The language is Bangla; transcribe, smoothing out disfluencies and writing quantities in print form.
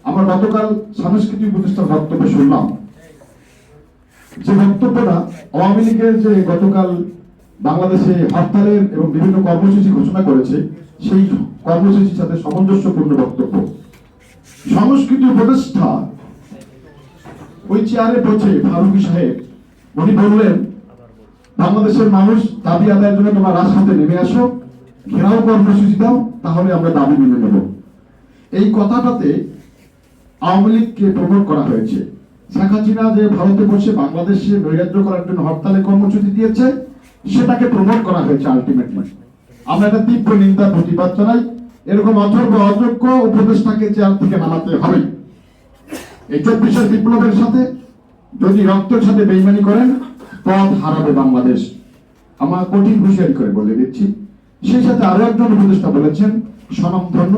আমরা গতকাল সাংস্কৃতিক উপদেষ্টার বক্তব্য শুনলাম, যে বক্তব্যটা আওয়ামী লীগের যে গতকাল বাংলাদেশে হরতালের এবং বিভিন্ন কর্মসূচি ঘোষণা করেছে, সেই কর্মসূচির সাথে সামঞ্জস্যপূর্ণ বক্তব্য। সংস্কৃতি উপদেষ্টা ওই চেয়ারে বসে ফারুকী সাহেব উনি বললেন, বাংলাদেশের মানুষ দাবি আদায়ের জন্য তোমার রাজপথে নেমে আসো, ঘেরাও কর্মসূচি দাও, তাহলে আমরা দাবি মেনে নেব। এই কথাটাতে আওয়ামী লীগকে প্রমোট করা হয়েছে। শেখ হাসিনা যে ভারতে বসে বাংলাদেশে নৈরাজ্য করার জন্য হরতালে কর্মসূচি দিয়েছে, সেটাকে প্রমোট করা হয়েছে আলটিমেটলি। আমরা এটা তীব্র নিন্দা প্রতিবাদ জানাই। এরকম অযোগ্য উপদেষ্টাকে চেয়ার থেকে নামাতে হবে। এই 24 বিপ্লবের সাথে যদি রক্তের সাথে বেইমানি করেন, পথ হারাবে বাংলাদেশ। আমার কঠিন হুঁশিয়ারি করে বলে দিচ্ছি। সেই সাথে আরো একজন উপদেষ্টা বলেছেন, স্বনামধন্য